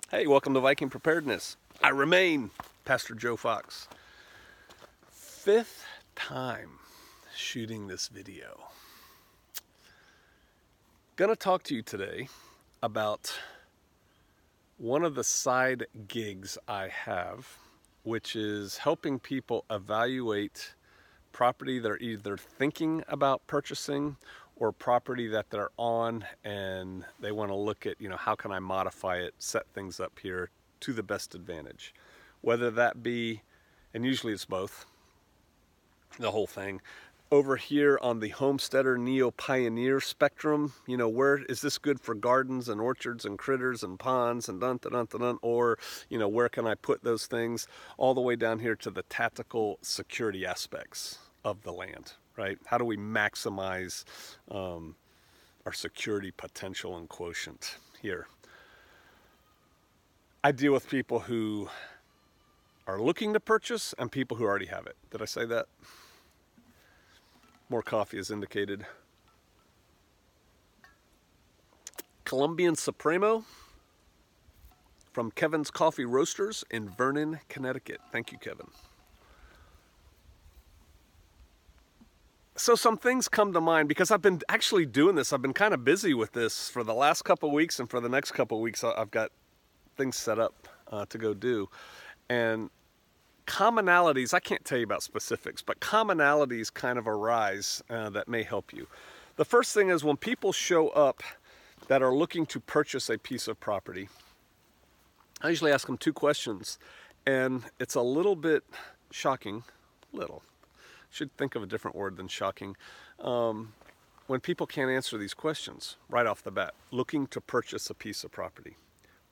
Hey, welcome to Viking Preparedness. I remain Pastor Joe Fox. Fifth time shooting this video. Gonna talk to you today about one of the side gigs I have, which is helping people evaluate property they're either thinking about purchasing or property that they're on and they want to look at, how can I modify it, set things up here to the best advantage. Whether that be, and usually it's both, the whole thing. Over here on the homesteader neo-pioneer spectrum, where is this good for gardens and orchards and critters and ponds and dun-dun-dun-dun, or, where can I put those things, all the way down here to the tactical security aspects of the land, right? How do we maximize our security potential and quotient here? I deal with people who are looking to purchase and people who already have it. Did I say that? More coffee is indicated. Colombian Supremo from Kevin's Coffee Roasters in Vernon, Connecticut. Thank you, Kevin. So some things come to mind because I've been actually doing this. I've been kind of busy with this for the last couple of weeks, and for the next couple of weeks I've got things set up to go do. And commonalities, I can't tell you about specifics, but commonalities kind of arise that may help you. The first thing is when people show up that are looking to purchase a piece of property, I usually ask them two questions, and it's a little bit shocking, should think of a different word than shocking, when people can't answer these questions right off the bat, looking to purchase a piece of property.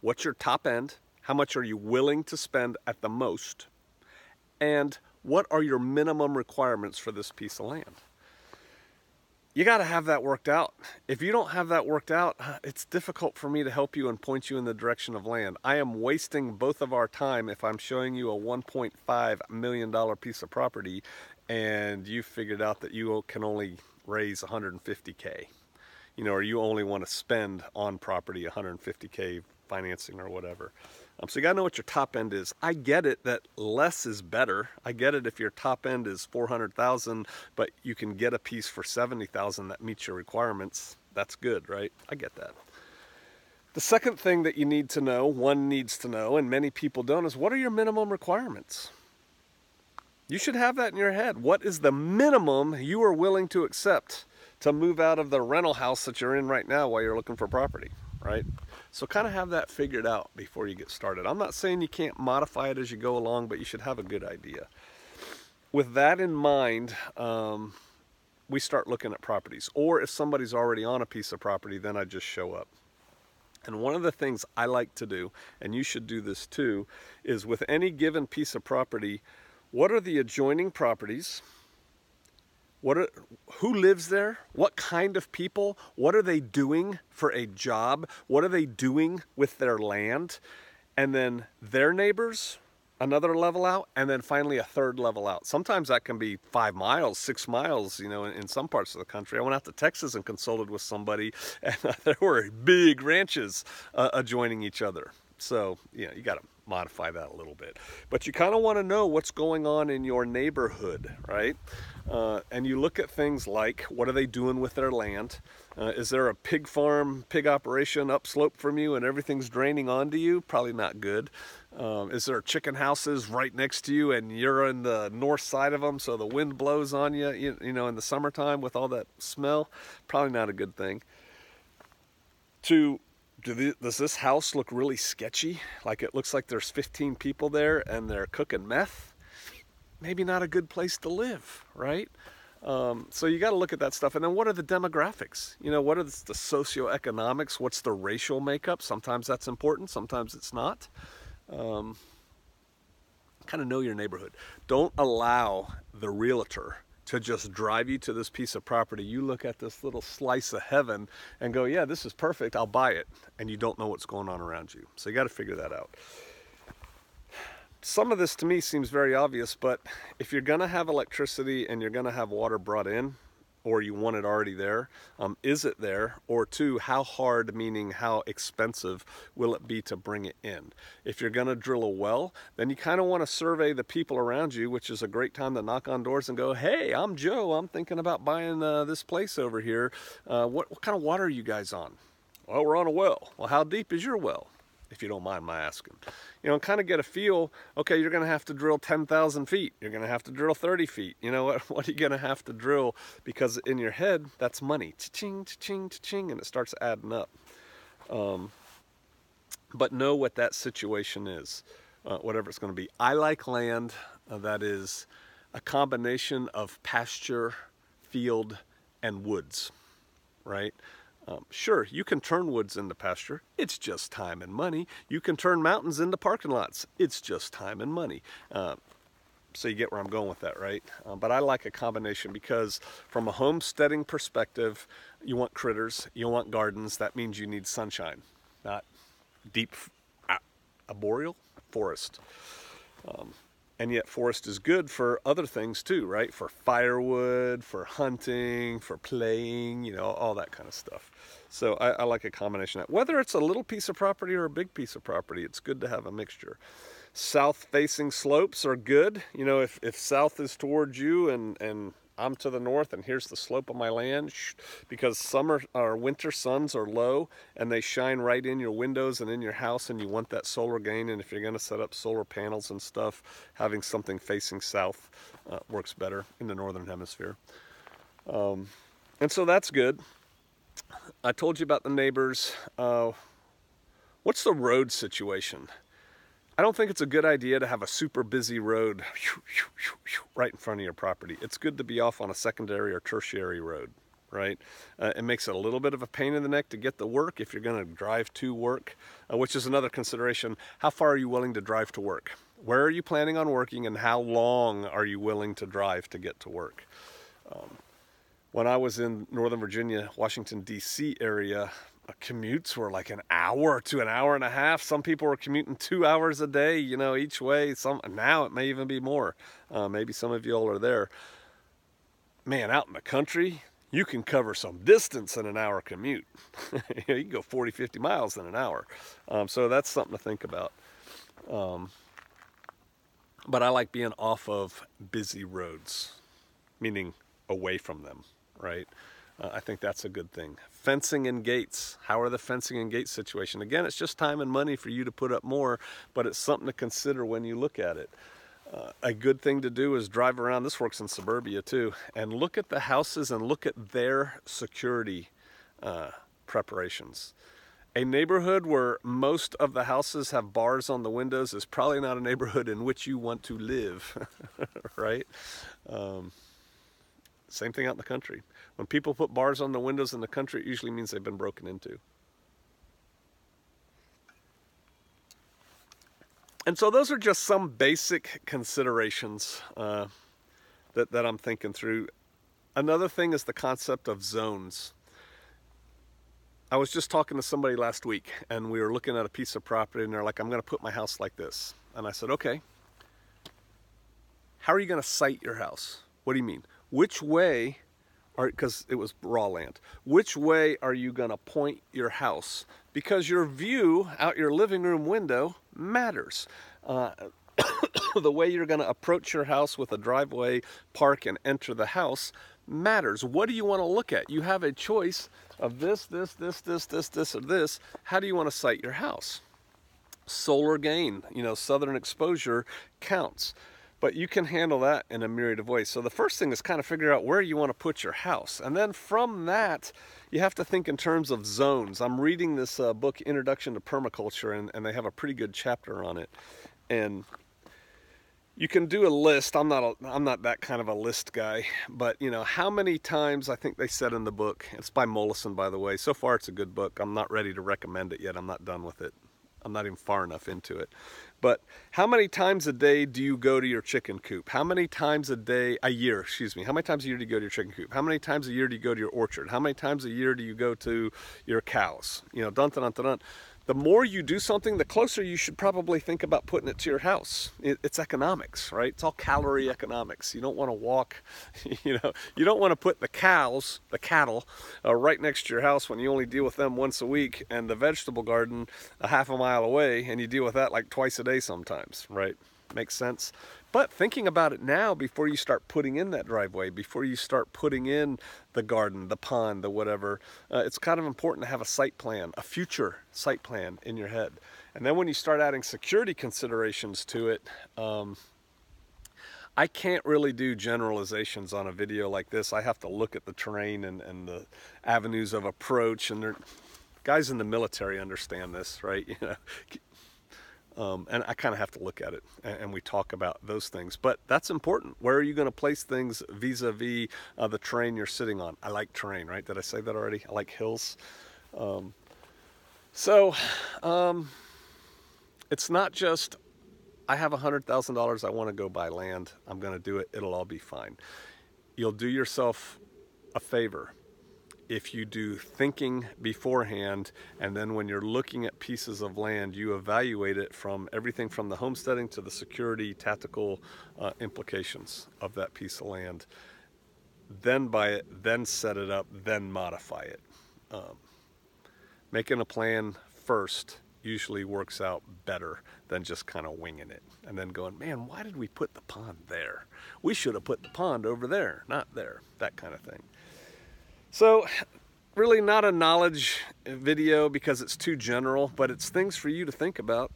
What's your top end? How much are you willing to spend at the most? And what are your minimum requirements for this piece of land? You got to have that worked out. If you don't have that worked out, it's difficult for me to help you and point you in the direction of land. I am wasting both of our time if I'm showing you a $1.5 million piece of property and you figured out that you can only raise 150K, or you only want to spend on property 150K financing or whatever. So you gotta know what your top end is. I get it that less is better. I get it if your top end is 400,000, but you can get a piece for 70,000 that meets your requirements. That's good, right? I get that. The second thing that you need to know, one needs to know, and many people don't, is what are your minimum requirements? You should have that in your head. What is the minimum you are willing to accept to move out of the rental house that you're in right now while you're looking for property, right? So kind of have that figured out before you get started. I'm not saying you can't modify it as you go along, but you should have a good idea. With that in mind, we start looking at properties. Or if somebody's already on a piece of property, then I just show up. And one of the things I like to do, and you should do this too, is with any given piece of property, what are the adjoining properties? Who lives there? What kind of people? What are they doing for a job? What are they doing with their land? And then their neighbors, another level out, and then finally a third level out. Sometimes that can be 5 miles, 6 miles, in some parts of the country. I went out to Texas and consulted with somebody, and there were big ranches adjoining each other. So, you got to modify that a little bit. But you kind of want to know what's going on in your neighborhood, right? And you look at things like, what are they doing with their land? Is there a pig farm, pig operation upslope from you and everything's draining onto you? Probably not good. Is there chicken houses right next to you and you're in the north side of them so the wind blows on you, in the summertime with all that smell? Probably not a good thing. Does this house look really sketchy? Like it looks like there's 15 people there and they're cooking meth? Maybe not a good place to live, right? So you got to look at that stuff. And then what are the demographics? What are the socioeconomics? What's the racial makeup? Sometimes that's important, sometimes it's not. Kind of know your neighborhood. Don't allow the realtor to just drive you to this piece of property. You look at this little slice of heaven and go, yeah, this is perfect, I'll buy it. And you don't know what's going on around you. So you got to figure that out. Some of this to me seems very obvious, but if you're going to have electricity and you're going to have water brought in, or you want it already there? Is it there? Or two, how hard, meaning how expensive, will it be to bring it in? If you're going to drill a well, then you kind of want to survey the people around you, which is a great time to knock on doors and go, hey, I'm Joe. I'm thinking about buying this place over here. What kind of water are you guys on? Well, we're on a well. Well, how deep is your well? If you don't mind my asking. You know, kind of get a feel, okay, you're going to have to drill 10,000 feet. You're going to have to drill 30 feet. You know, what are you going to have to drill? Because in your head, that's money. Cha-ching, cha-ching, cha-ching, and it starts adding up. But know what that situation is, whatever it's going to be. I like land that is a combination of pasture, field, and woods, right? Sure, you can turn woods into pasture. It's just time and money. You can turn mountains into parking lots. It's just time and money. So you get where I'm going with that, right? But I like a combination because from a homesteading perspective, you want critters, you want gardens. That means you need sunshine, not deep arboreal forest. And yet forest is good for other things too, right? For firewood, for hunting, for playing, you know, all that kind of stuff. So I like a combination of that. Whether it's a little piece of property or a big piece of property, it's good to have a mixture. South-facing slopes are good. You know, if south is towards you and I'm to the north and here's the slope of my land, because summer or winter suns are low and they shine right in your windows and in your house, and you want that solar gain. And if you're going to set up solar panels and stuff, having something facing south works better in the northern hemisphere. And so that's good. I told you about the neighbors. What's the road situation? I don't think it's a good idea to have a super busy road right in front of your property. It's good to be off on a secondary or tertiary road, right? It makes it a little bit of a pain in the neck to get to work if you're going to drive to work, which is another consideration. How far are you willing to drive to work? Where are you planning on working, and how long are you willing to drive to get to work? When I was in Northern Virginia, Washington, D.C. area, commutes were like an hour to an hour and a half. Some people were commuting 2 hours a day, you know, each way. Now it may even be more. Maybe some of you all are there. Man, out in the country, you can cover some distance in an hour commute. You can go 40, 50 miles in an hour. So that's something to think about. But I like being off of busy roads, meaning away from them, right? I think that's a good thing. Fencing and gates. How are the fencing and gate situation? Again, it's just time and money for you to put up more, but it's something to consider when you look at it. A good thing to do is drive around, this works in suburbia too, and look at the houses and look at their security preparations. A neighborhood where most of the houses have bars on the windows is probably not a neighborhood in which you want to live, right? Same thing out in the country. When people put bars on the windows in the country, it usually means they've been broken into. And so those are just some basic considerations that I'm thinking through. Another thing is the concept of zones. I was just talking to somebody last week, and we were looking at a piece of property, and they're like, I'm going to put my house like this. And I said, okay. How are you going to site your house? What do you mean? Which way, because it was raw land, which way are you going to point your house? Because your view out your living room window matters. The way you're going to approach your house with a driveway, park, and enter the house matters. What do you want to look at? You have a choice of this, or this. How do you want to site your house? Solar gain, you know, southern exposure counts. But you can handle that in a myriad of ways. So the first thing is kind of figure out where you want to put your house. And then from that, you have to think in terms of zones. I'm reading this book, Introduction to Permaculture, and they have a pretty good chapter on it. And you can do a list. I'm not that kind of a list guy. But, you know, how many times, I think they said in the book, it's by Mollison, by the way. So far, it's a good book. I'm not ready to recommend it yet. I'm not done with it. I'm not even far enough into it. But how many times a day do you go to your chicken coop? How many times a year, how many times a year do you go to your chicken coop? How many times a year do you go to your orchard? How many times a year do you go to your cows? You know, dun. the more you do something, the closer you should probably think about putting it to your house. It's economics, right? It's all calorie economics. You don't want to walk, you don't want to put the cattle, right next to your house when you only deal with them once a week, and the vegetable garden a half a mile away, and you deal with that like twice a day sometimes, right? Makes sense. But thinking about it now before you start putting in that driveway, before you start putting in the garden, the pond, the whatever, it's kind of important to have a site plan, a future site plan in your head. And then when you start adding security considerations to it, I can't really do generalizations on a video like this. I have to look at the terrain and the avenues of approach, and guys in the military understand this, right? And I kind of have to look at it, and we talk about those things. But that's important. Where are you going to place things vis-a-vis the terrain you're sitting on? I like terrain, right? Did I say that already? I like hills. It's not just, I have $100,000, I want to go buy land, I'm going to do it, it'll all be fine. You'll do yourself a favor if you do thinking beforehand, and then when you're looking at pieces of land, you evaluate it from everything from the homesteading to the security, tactical implications of that piece of land. Then buy it, then set it up, then modify it. Making a plan first usually works out better than just kind of winging it and then going, man, why did we put the pond there? We should have put the pond over there, not there, that kind of thing. So really not a knowledge video because it's too general, but it's things for you to think about.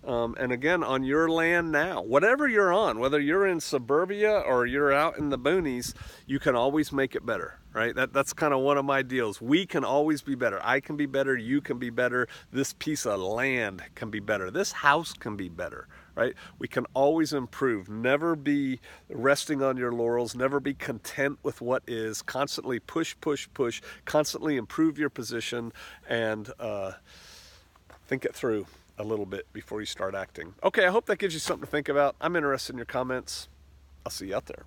And again, on your land now, whatever you're on, whether you're in suburbia or you're out in the boonies, you can always make it better, right? That's kind of one of my deals. We can always be better. I can be better. You can be better. This piece of land can be better. This house can be better, right? We can always improve. Never be resting on your laurels. Never be content with what is. Constantly push, push, push. Constantly improve your position and think it through a little bit before you start acting. Okay, I hope that gives you something to think about. I'm interested in your comments. I'll see you out there.